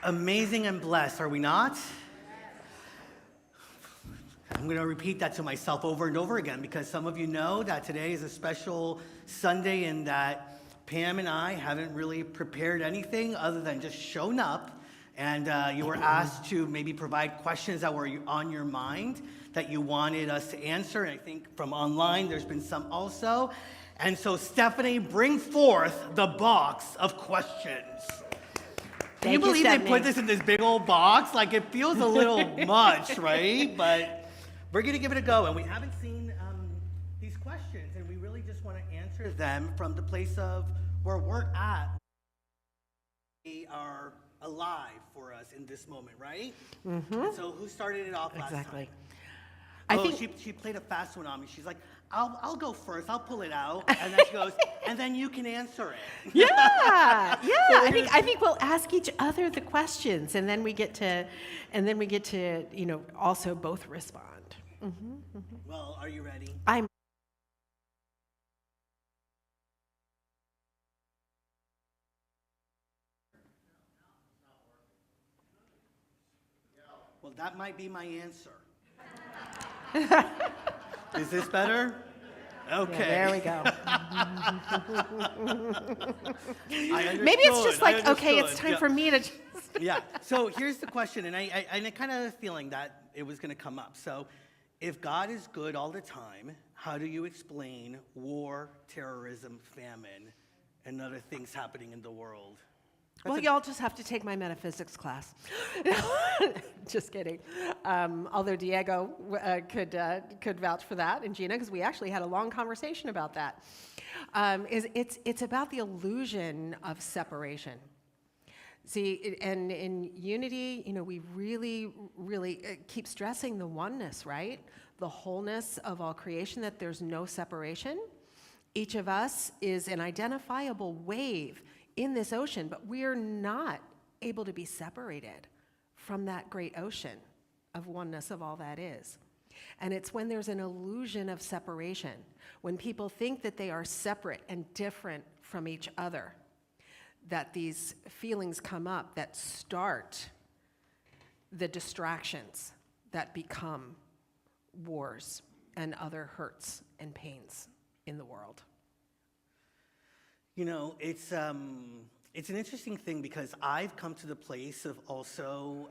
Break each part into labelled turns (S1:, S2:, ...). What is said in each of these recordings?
S1: Amazing and blessed, are we not? I'm going to repeat that to myself over and over again because some of you know that today is a special Sunday and that Pam and I haven't really prepared anything other than just shown up, and you were asked to maybe provide questions that were on your mind that you wanted us to answer, and I think from online there's been some also. And so Stephanie, bring forth the box of questions. Can you believe they put this in this big old box? Like, it feels a little much, right? But we're going to give it a go. And we haven't seen these questions, and we really just want to answer them from the place of where we're at. They are alive for us in this moment, right? Mm-hmm. So who started it off last time? I think she played a fast one on me. She's like, I'll go first. I'll pull it out, and then she goes, and then you can answer it.
S2: Yeah. So I think we'll ask each other the questions, and then we get to, also both respond. Mm-hmm, mm-hmm.
S1: Well, are you ready? Well, that might be my answer. Is this better? Okay.
S2: Yeah, there we go.
S1: Maybe
S2: it's just like, okay, it's time for me to just...
S1: Yeah. So here's the question, and I kind of have a feeling that it was going to come up. So if God is good all the time, how do you explain war, terrorism, famine, and other things happening in the world?
S2: Y'all just have to take my metaphysics class. Just kidding. Although Diego could vouch for that, and Gina, because we actually had a long conversation about that. It's about the illusion of separation. See, and in unity, we really, really keep stressing the oneness, right? The wholeness of all creation, that there's no separation. Each of us is an identifiable wave in this ocean, but we're not able to be separated from that great ocean of oneness of all that is. And it's when there's an illusion of separation, when people think that they are separate and different from each other, that these feelings come up that start the distractions that become wars and other hurts and pains in the world.
S1: It's an interesting thing because I've come to the place of also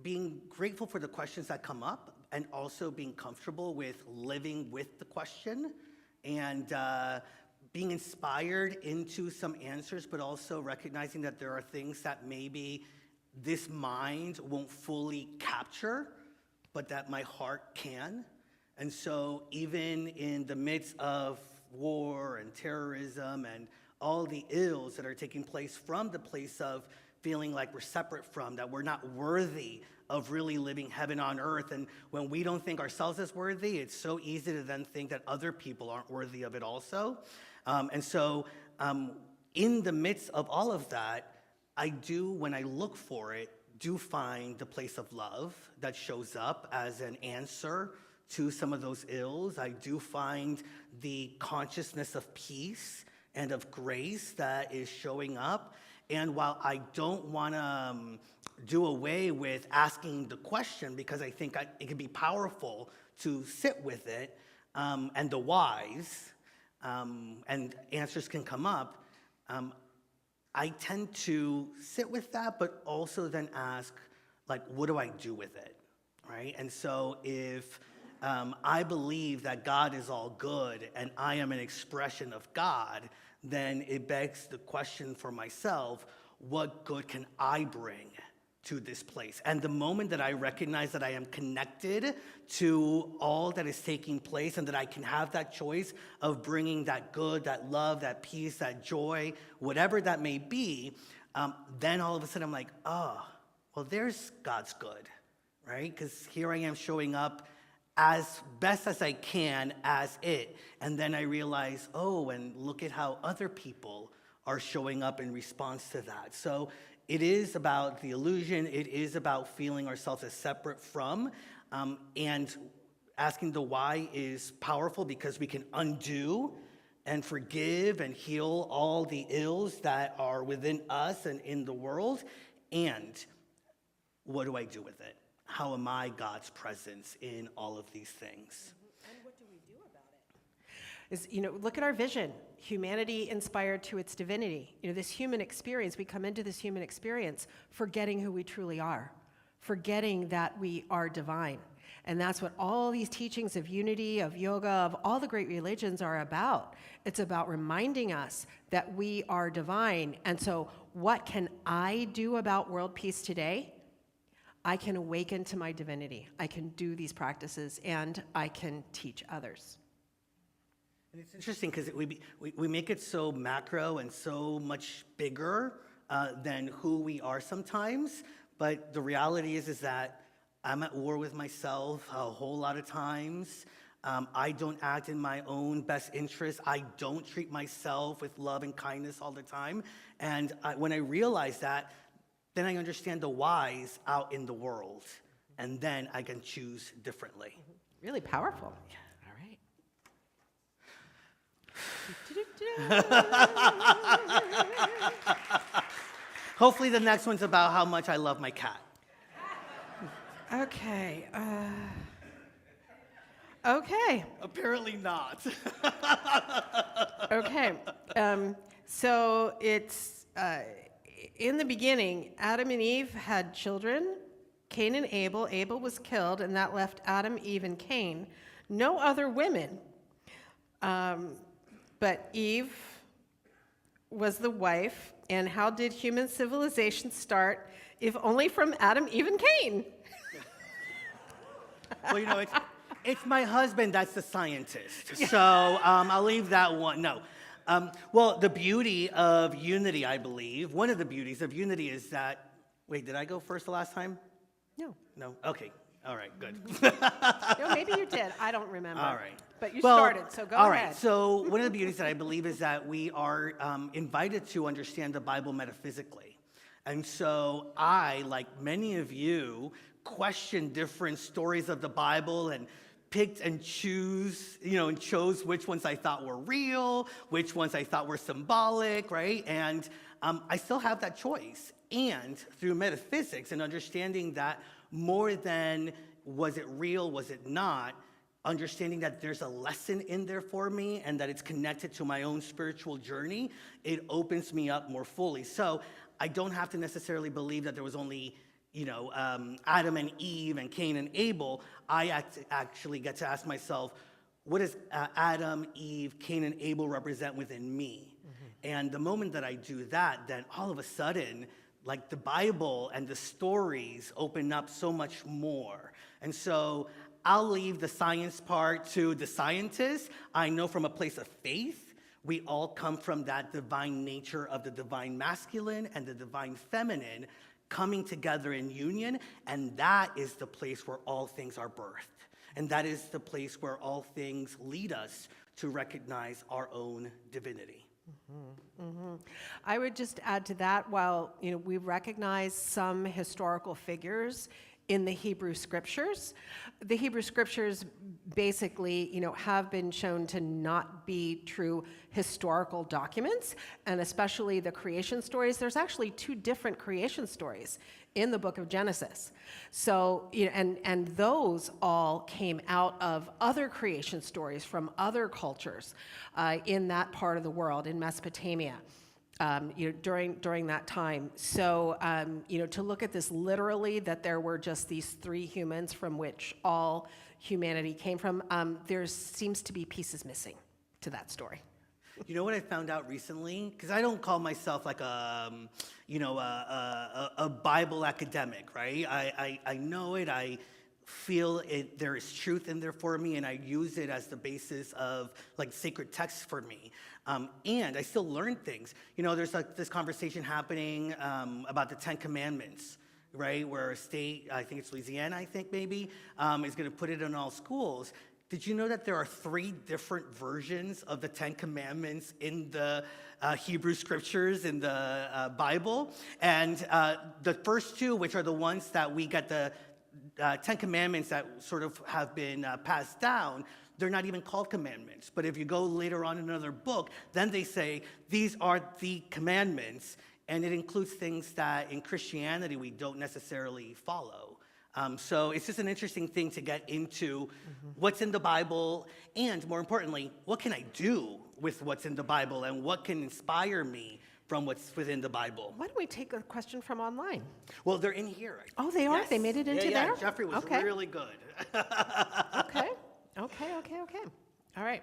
S1: being grateful for the questions that come up and also being comfortable with living with the question and being inspired into some answers, but also recognizing that there are things that maybe this mind won't fully capture, but that my heart can. And so even in the midst of war and terrorism and all the ills that are taking place from the place of feeling like we're separate from, that we're not worthy of really living heaven on earth. And when we don't think ourselves as worthy, it's so easy to then think that other people aren't worthy of it also. And so in the midst of all of that, I do, when I look for it, do find the place of love that shows up as an answer to some of those ills. I do find the consciousness of peace and of grace that is showing up. And while I don't want to do away with asking the question, because I think it can be powerful to sit with it, and the whys, and answers can come up, I tend to sit with that, but also then ask, like, what do I do with it, right? And so if I believe that God is all good and I am an expression of God, then it begs the question for myself, what good can I bring to this place? And the moment that I recognize that I am connected to all that is taking place and that I can have that choice of bringing that good, that love, that peace, that joy, whatever that may be, then all of a sudden I'm like, oh, well, there's God's good, right? Because here I am showing up as best as I can as it. And then I realize, oh, and look at how other people are showing up in response to that. So it is about the illusion. It is about feeling ourselves as separate from. And asking the why is powerful because we can undo and forgive and heal all the ills that are within us and in the world? And what do I do with it? How am I God's presence in all of these things?
S2: And what do we do about it? Look at our vision. Humanity inspired to its divinity. This human experience, we come into this human experience forgetting who we truly are, forgetting that we are divine. And that's what all these teachings of unity, of yoga, of all the great religions are about. It's about reminding us that we are divine. And so what can I do about world peace today? I can awaken to my divinity. I can do these practices, and I can teach others.
S1: And it's interesting because we make it so macro and so much bigger than who we are sometimes. But the reality is that I'm at war with myself a whole lot of times. I don't act in my own best interest. I don't treat myself with love and kindness all the time. And when I realize that, then I understand the whys out in the world. And then I can choose differently.
S2: Really powerful. Yeah.
S1: Hopefully the next one's about how much I love my cat.
S2: Okay. Okay.
S1: Apparently not.
S2: Okay. So it's in the beginning, Adam and Eve had children, Cain and Abel. Abel was killed, and that left Adam, Eve, and Cain. No other women. But Eve was the wife. And how did human civilization start, if only from Adam, Eve, and Cain?
S1: Well, it's my husband that's the scientist. So I'll leave that one. No. Well, the beauty of unity, I believe, one of the beauties of unity is that, wait, did I go first the last time?
S2: No.
S1: No? Okay. All right, good.
S2: No, maybe you did. I don't remember.
S1: All right.
S2: But you started, so go ahead.
S1: All right. So one of the beauties that I believe is that we are invited to understand the Bible metaphysically. And so I, like many of you, questioned different stories of the Bible and picked and chose which ones I thought were real, which ones I thought were symbolic, right? And I still have that choice. And through metaphysics and understanding that more than was it real, was it not, understanding that there's a lesson in there for me and that it's connected to my own spiritual journey, it opens me up more fully. So I don't have to necessarily believe that there was only Adam and Eve and Cain and Abel. I actually get to ask myself, what does Adam, Eve, Cain, and Abel represent within me? Mm-hmm. And the moment that I do that, then all of a sudden, like the Bible and the stories open up so much more. And so I'll leave the science part to the scientists. I know from a place of faith, we all come from that divine nature of the divine masculine and the divine feminine coming together in union, and that is the place where all things are birthed. And that is the place where all things lead us to recognize our own divinity.
S2: Mm-hmm. Mm-hmm. I would just add to that, while we recognize some historical figures in the Hebrew Scriptures, the Hebrew Scriptures basically, have been shown to not be true historical documents, and especially the creation stories. There's actually two different creation stories in the book of Genesis. So, and those all came out of other creation stories from other cultures in that part of the world, in Mesopotamia. During that time. So, to look at this literally, that there were just these three humans from which all humanity came from, there seems to be pieces missing to that story.
S1: You know what I found out recently? Because I don't call myself like a Bible academic, right? I know it. I feel it. There is truth in there for me, and I use it as the basis of like sacred texts for me. And I still learn things. There's like this conversation happening about the Ten Commandments, right? Where a state, I think it's Louisiana, maybe, is going to put it in all schools. Did you know that there are 3 different versions of the Ten Commandments in the Hebrew Scriptures, in the Bible? And the first 2, which are the ones that we get the Ten Commandments that sort of have been passed down, they're not even called commandments. But if you go later on in another book, then they say these are the commandments, and it includes things that in Christianity we don't necessarily follow. So it's just an interesting thing to get into what's in the Bible, and more importantly, what can I do with what's in the Bible, and what can inspire me from what's within the Bible.
S2: Why don't we take a question from online?
S1: Well, they're in here.
S2: Oh, they are?
S1: Yes.
S2: They made it into
S1: yeah,
S2: there?
S1: Jeffrey was
S2: Okay.
S1: really good.
S2: Okay. All right.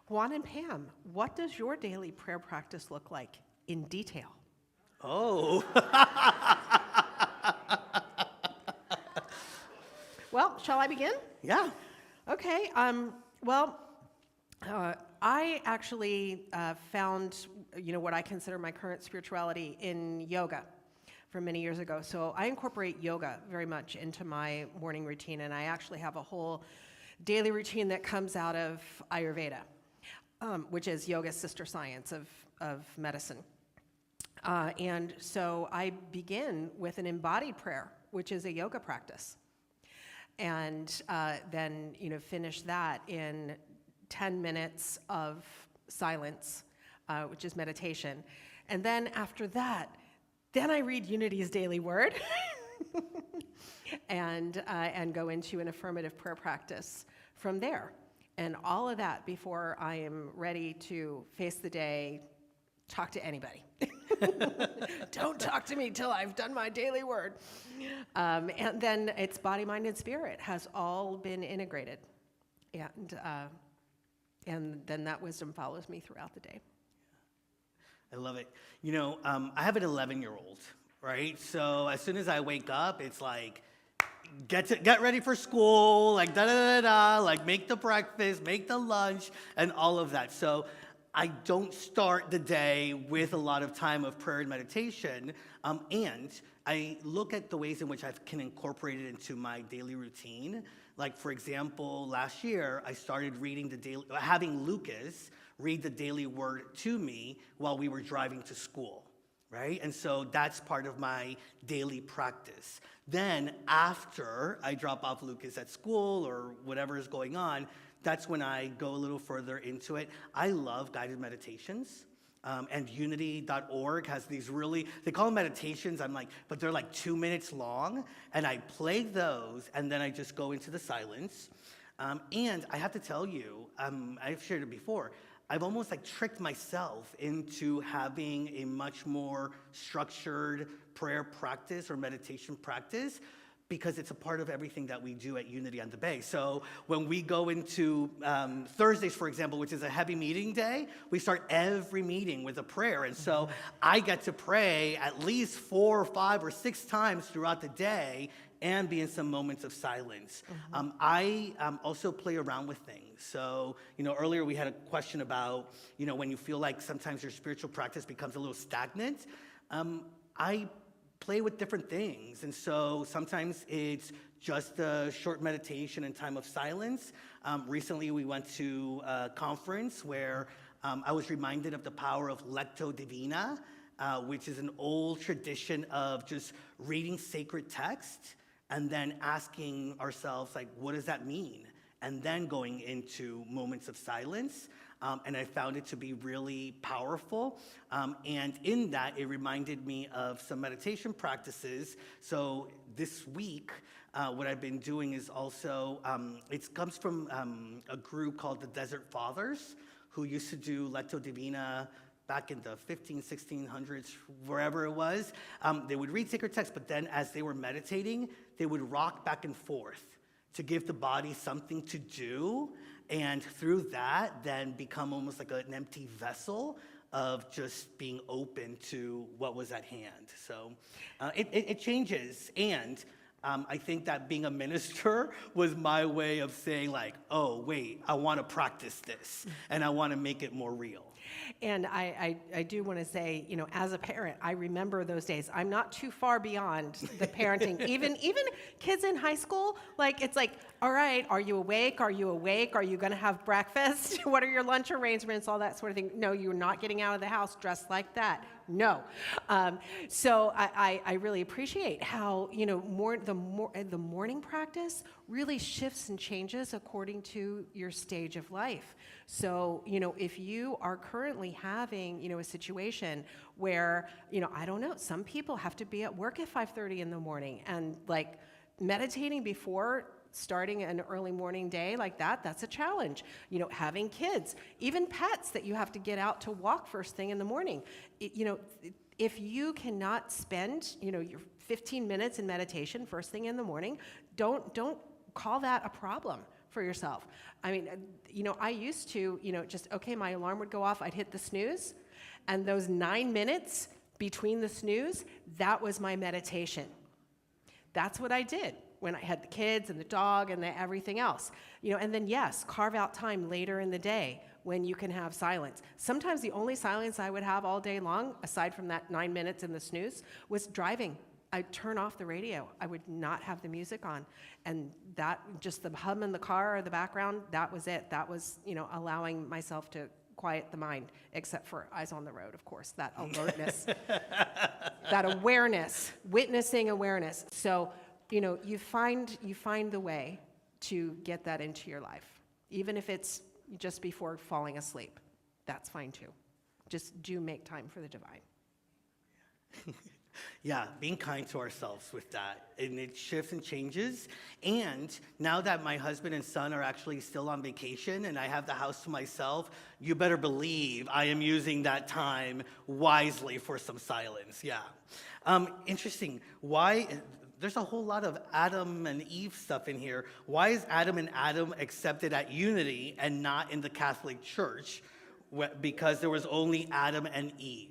S2: Juan and Pam, what does your daily prayer practice look like in detail?
S1: Oh.
S2: Well, shall I begin?
S1: Yeah.
S2: Okay. I actually found, what I consider my current spirituality in yoga from many years ago. So I incorporate yoga very much into my morning routine, and I actually have a whole daily routine that comes out of Ayurveda, which is yoga's sister science of medicine. And so I begin with an embodied prayer, which is a yoga practice. And then, finish that in 10 minutes of silence, which is meditation. And then after that, then I read Unity's daily word and go into an affirmative prayer practice from there. And all of that before I am ready to face the day, talk to anybody. Don't talk to me till I've done my daily word. And then it's body, mind, and spirit has all been integrated. And then that wisdom follows me throughout the day.
S1: I love it. I have an 11-year-old, right? So as soon as I wake up, it's like, get ready for school, like da-da-da-da, like make the breakfast, make the lunch, and all of that. So I don't start the day with a lot of time of prayer and meditation, and I look at the ways in which I can incorporate it into my daily routine. Like, for example, last year, I started having Lucas read the daily word to me while we were driving to school, right? And so that's part of my daily practice. Then, after I drop off Lucas at school or whatever is going on, that's when I go a little further into it. I love guided meditations. And unity.org has these they call them meditations, but they're like 2 minutes long, and I play those, and then I just go into the silence. And I have to tell you, I've shared it before, I've almost tricked myself into having a much more structured prayer practice or meditation practice, because it's a part of everything that we do at Unity on the Bay. So when we go into Thursdays, for example, which is a heavy meeting day, we start every meeting with a prayer. And so I get to pray at least 4 or 5 or 6 times throughout the day and be in some moments of silence. I also play around with things. So, earlier we had a question about, when you feel like sometimes your spiritual practice becomes a little stagnant. I play with different things. And so sometimes it's just a short meditation and time of silence. Recently, we went to a conference where I was reminded of the power of Lectio Divina, which is an old tradition of just reading sacred text and then asking ourselves, what does that mean? And then going into moments of silence. And I found it to be really powerful. And in that, it reminded me of some meditation practices. So this week, what I've been doing is also, it comes from a group called the Desert Fathers, who used to do Lectio Divina back in the 1600s, wherever it was. They would read sacred texts, but then as they were meditating, they would rock back and forth to give the body something to do, and through that, then become almost like an empty vessel of just being open to what was at hand. So it changes, and I think that being a minister was my way of saying oh, wait, I want to practice this, and I want to make it more real.
S2: And I do want to say, as a parent, I remember those days. I'm not too far beyond the parenting. even kids in high school, it's all right, are you awake? Are you awake? Are you going to have breakfast? What are your lunch arrangements? All that sort of thing. No, you're not getting out of the house dressed like that. No. So I really appreciate how, the morning practice really shifts and changes according to your stage of life. So, if you are currently having, a situation where, I don't know, some people have to be at work at 5:30 in the morning, and like meditating before starting an early morning day like that, that's a challenge. Having kids, even pets that you have to get out to walk first thing in the morning. If you cannot spend, your 15 minutes in meditation first thing in the morning, don't call that a problem for yourself. I mean, I used to, my alarm would go off, I'd hit the snooze, and those 9 minutes between the snooze, that was my meditation. That's what I did when I had the kids and the dog and everything else. And then yes, carve out time later in the day when you can have silence. Sometimes the only silence I would have all day long, aside from that 9 minutes in the snooze, was driving. I'd turn off the radio. I would not have the music on. And that, just the hum in the car or the background, that was it. That was, allowing myself to quiet the mind, except for eyes on the road, of course, that alertness, that awareness, witnessing awareness. So, you find the way to get that into your life, even if it's just before falling asleep. That's fine too. Just do make time for the divine.
S1: Yeah, being kind to ourselves with that. And it shifts and changes. And now that my husband and son are actually still on vacation and I have the house to myself, you better believe I am using that time wisely for some silence. Yeah. Interesting. Why? There's a whole lot of Adam and Eve stuff in here. Why is Adam and Adam accepted at Unity and not in the Catholic Church? Because there was only Adam and Eve.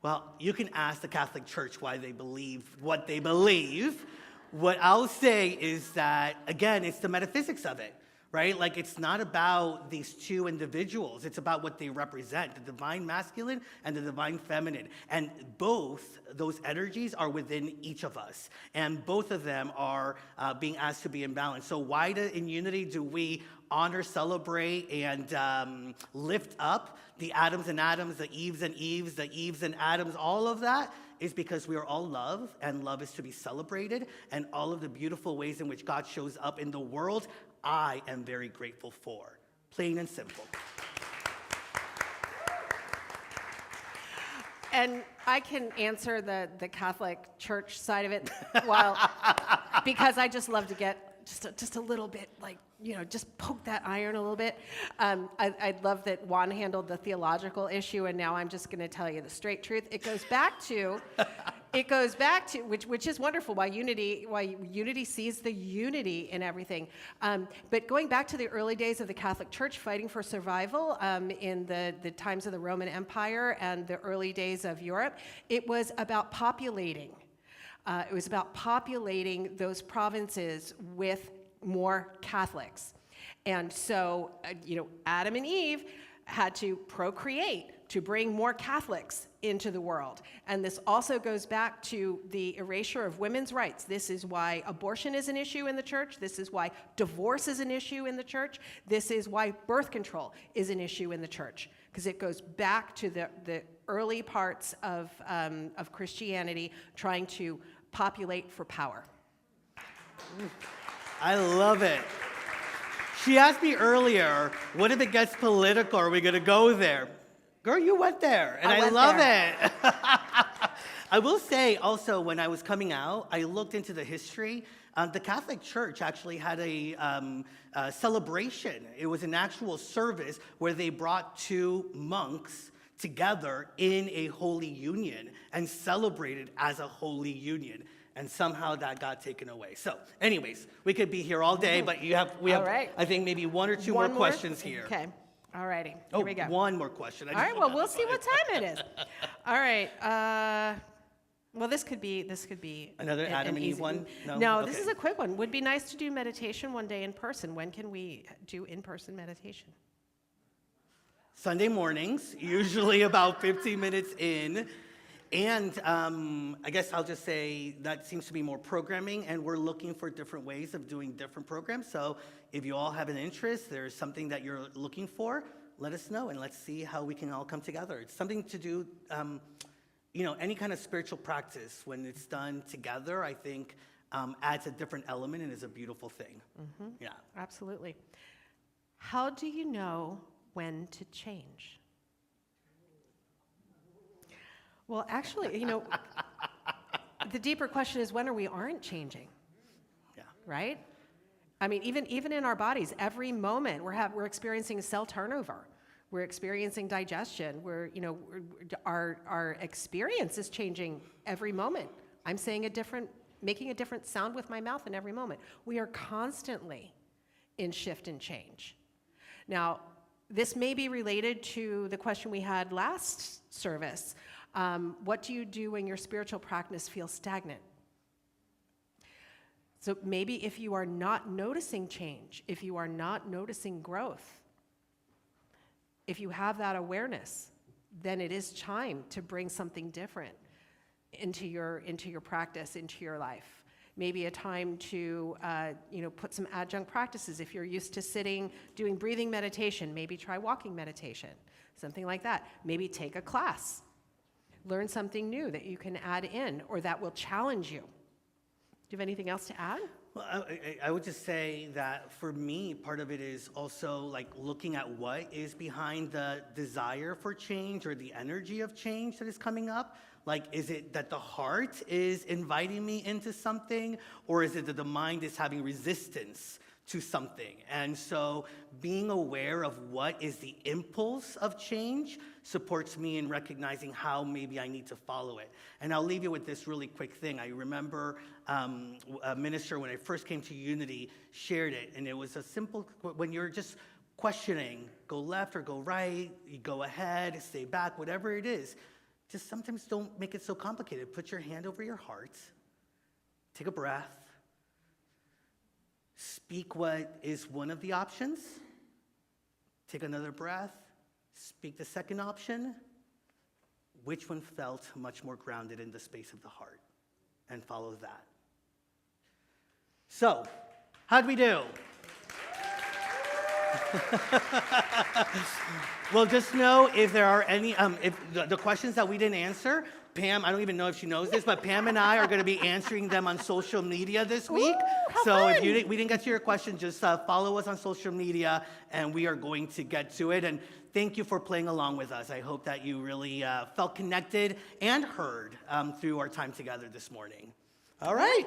S1: Well, you can ask the Catholic Church why they believe what they believe. What I'll say is that, again, it's the metaphysics of it, right? Like, it's not about these two individuals. It's about what they represent, the divine masculine and the divine feminine. And both those energies are within each of us. And both of them are being asked to be in balance. So why in Unity do we honor, celebrate, and lift up the Adams and Adams, the Eves and Eves, the Eves and Adams? All of that is because we are all love, and love is to be celebrated. And all of the beautiful ways in which God shows up in the world, I am very grateful for. Plain and simple.
S2: And I can answer the Catholic Church side of it, because I just love to get just a little bit, like, just poke that iron a little bit. I love that Juan handled the theological issue, and now I'm just going to tell you the straight truth. It goes back to which is wonderful. Why unity sees the unity in everything. But going back to the early days of the Catholic Church fighting for survival in the times of the Roman Empire and the early days of Europe, it was about populating. It was about populating those provinces with more Catholics. And so, Adam and Eve had to procreate to bring more Catholics into the world. And this also goes back to the erasure of women's rights. This is why abortion is an issue in the church. This is why divorce is an issue in the church. This is why birth control is an issue in the church, because it goes back to the early parts of Christianity trying to populate for power.
S1: I love it. She asked me earlier, what if it gets political? Are we going to go there? Girl, you went there, and I love it. I will say also, when I was coming out, I looked into the history. The Catholic Church actually had a celebration. It was an actual service where they brought two monks together in a holy union and celebrated as a holy union. And somehow that got taken away. So, anyways, we could be here all day, but we have,
S2: right.
S1: I think, maybe one or two more questions here.
S2: Okay. All righty. Here we go.
S1: One more question.
S2: All right. Well, we'll see what time it is. All right. Well, this could be
S1: another Adam and Eve one.
S2: No, okay. This is a quick one. Would be nice to do meditation one day in person. When can we do in-person meditation?
S1: Sunday mornings, usually about 15 minutes in. And I guess I'll just say that seems to be more programming, and we're looking for different ways of doing different programs. So if you all have an interest, there's something that you're looking for, let us know, and let's see how we can all come together. It's something to do any kind of spiritual practice, when it's done together, I think adds a different element and is a beautiful thing. Yeah.
S2: Absolutely. How do you know when to change? Well, actually, the deeper question is when we aren't changing,
S1: Yeah.
S2: right? I mean, even in our bodies, every moment we're experiencing cell turnover. We're experiencing digestion. Our experience is changing every moment. I'm making a different sound with my mouth in every moment. We are constantly in shift and change. Now, this may be related to the question we had last service. What do you do when your spiritual practice feels stagnant? So maybe if you are not noticing change, if you are not noticing growth, if you have that awareness, then it is time to bring something different into your practice, into your life. Maybe a time to put some adjunct practices. If you're used to sitting, doing breathing meditation, maybe try walking meditation, something like that. Maybe take a class. Learn something new that you can add in or that will challenge you. Do you have anything else to add?
S1: Well, I would just say that for me, part of it is also like looking at what is behind the desire for change or the energy of change that is coming up. Like, is it that the heart is inviting me into something, or is it that the mind is having resistance to something? And so being aware of what is the impulse of change supports me in recognizing how maybe I need to follow it. And I'll leave you with this really quick thing. I remember a minister, when I first came to Unity, shared it, and it was a simple, when you're just questioning, go left or go right, you go ahead, stay back, whatever it is, just sometimes don't make it so complicated. Put your hand over your heart, take a breath, speak what is one of the options, take another breath, speak the second option, which one felt much more grounded in the space of the heart, and follow that. So, how'd we do? Well, just know if there are any, if the questions that we didn't answer, Pam, I don't even know if she knows this, but Pam and I are going to be answering them on social media this week.
S2: How
S1: So
S2: fun.
S1: if we didn't get to your question, just follow us on social media, and we are going to get to it. And thank you for playing along with us. I hope that you really felt connected and heard through our time together this morning. All right.